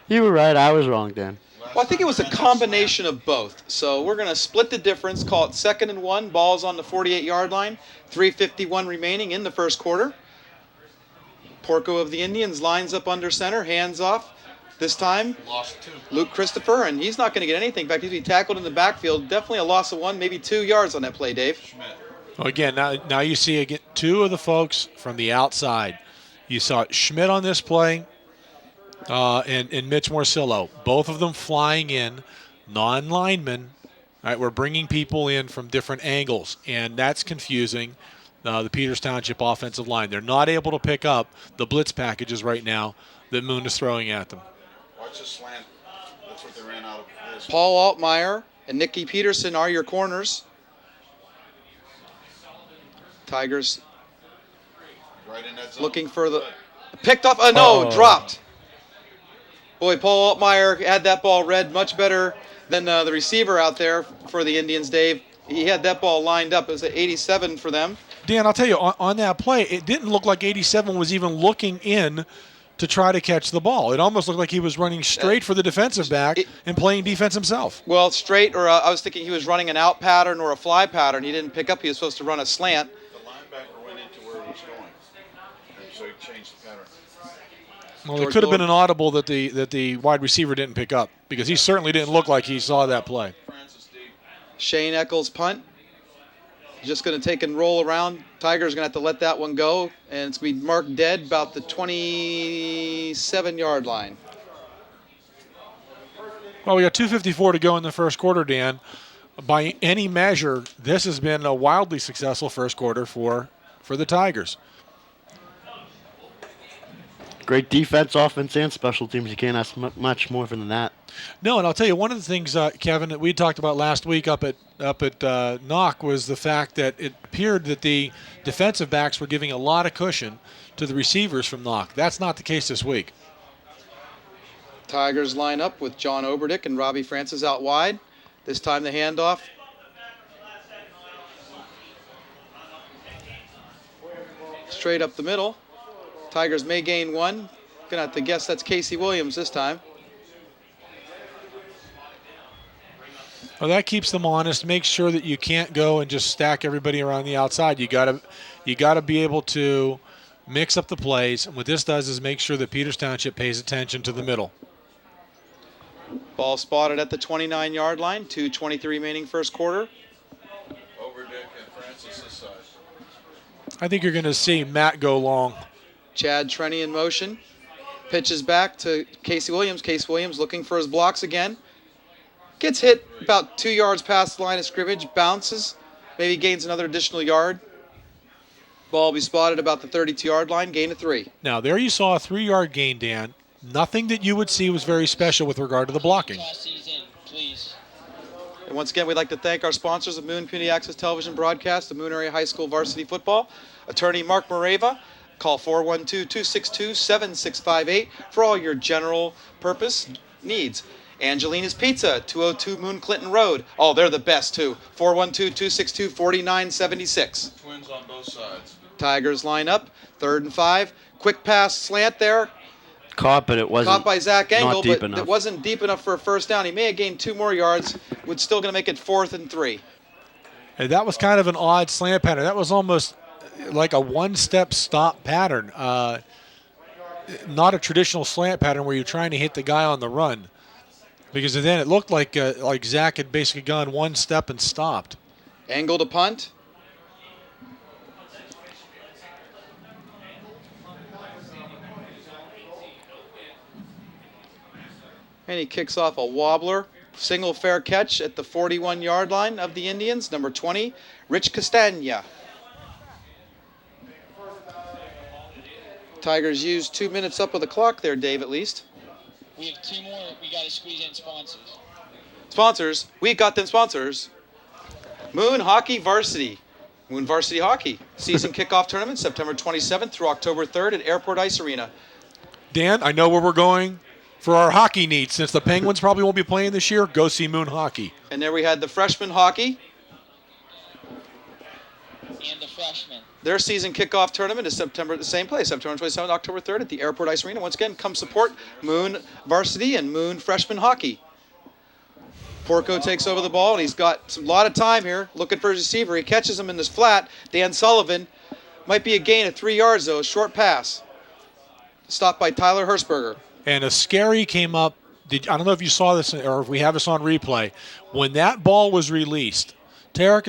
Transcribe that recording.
You were right. I was wrong, Dan. Well, I think it was a combination of both. So we're going to split the difference, call it 2nd and 1. Ball's on the 48-yard line. 3:51 remaining in the first quarter. Porco of the Indians lines up under center, hands off. This time, Luke Christopher, and he's not going to get anything. In fact, he's tackled in the backfield. Definitely a loss of 1, maybe 2 yards on that play, Dave. Well, again, now you see again 2 of the folks from the outside. You saw Schmidt on this play and Mitch Morcillo. Both of them flying in, non-linemen. All right, we're bringing people in from different angles, and that's confusing the Peters Township offensive line. They're not able to pick up the blitz packages right now that Moon is throwing at them. Watch the slant. That's what they ran out of this. Paul Altmaier and Nicky Peterson are your corners. Tigers Right in that zone. looking for the... Picked off... dropped. Boy, Paul Altmaier had that ball read much better than the receiver out there for the Indians, Dave. He had that ball lined up. It was at 87 for them. Dan, I'll tell you, on that play, it didn't look like 87 was even looking in to try to catch the ball. It almost looked like he was running straight for the defensive back and playing defense himself. Well, straight, or I was thinking he was running an out pattern or a fly pattern. He didn't pick up. He was supposed to run a slant. The linebacker went into where he was going, and so he changed the pattern. Well, it could have been an audible that the wide receiver didn't pick up because he certainly didn't look like he saw that play. Shane Eccles punt. Just going to take and roll around. Tiger's going to have to let that one go, and it's going to be marked dead about the 27-yard line. Well, we got 2:54 to go in the first quarter, Dan. By any measure, this has been a wildly successful first quarter for the Tigers. Great defense, offense, and special teams. You can't ask much more than that. No, and I'll tell you, one of the things, Kevin, that we talked about last week up at Knock was the fact that it appeared that the defensive backs were giving a lot of cushion to the receivers from Knock. That's not the case this week. Tigers line up with John Oberdick and Robbie Francis out wide. This time the handoff. Straight up the middle. Tigers may gain 1. Gonna have to guess that's Casey Williams this time. Well, that keeps them honest. Makes sure that you can't go and just stack everybody around the outside. You gotta be able to mix up the plays. And what this does is make sure that Peters Township pays attention to the middle. Ball spotted at the 29-yard line. 2:23 remaining first quarter. Overdick and Francis this side. I think you're going to see Matt go long. Chad Trenny in motion. Pitches back to Casey Williams. Casey Williams looking for his blocks again. Gets hit about 2 yards past the line of scrimmage. Bounces. Maybe gains another additional yard. Ball will be spotted about the 32-yard line. Gain of 3. Now, there you saw a 3-yard gain, Dan. Nothing that you would see was very special with regard to the blocking. And once again, we'd like to thank our sponsors of Moon Community Access Television Broadcast, the Moon Area High School Varsity Football. Attorney Mark Moreva. Call 412-262-7658 for all your general purpose needs. Angelina's Pizza, 202 Moon Clinton Road. Oh, they're the best, too. 412-262-4976. Twins on both sides. Tigers line up. 3rd and 5. Quick pass slant there. Caught, but it wasn't. Caught by Zach Engel, deep but enough. it wasn't deep enough for a first down. He may have gained 2 more yards. Would still going to make it 4th and 3. And that was kind of an odd slant pattern. That was almost like a one-step stop pattern. Not a traditional slant pattern where you're trying to hit the guy on the run. Because then it looked like Zach had basically gone one step and stopped. Engel to punt. And he kicks off a wobbler. Single fair catch at the 41-yard line of the Indians. Number 20, Rich Castagna. Tigers used 2 minutes up of the clock there, Dave, at least. We have 2 more. We got to squeeze in sponsors. Sponsors. We got them sponsors. Moon Hockey Varsity. Moon Varsity Hockey. Season kickoff tournament, September 27th through October 3rd at Airport Ice Arena. Dan, I know where we're going for our hockey needs. Since the Penguins probably won't be playing this year, go see Moon Hockey. And there we had the freshman hockey. and the freshman. Their season kickoff tournament is the same place, September 27th, October 3rd at the Airport Ice Arena. Once again, come support Moon Varsity and Moon Freshman Hockey. Porco takes over the ball, and he's got a lot of time here looking for his receiver. He catches him in this flat. Dan Sullivan. Might be a gain of 3 yards, though. A short pass. Stopped by Tyler Hershberger. And a scary came up. I don't know if you saw this or if we have this on replay. When that ball was released, Tarek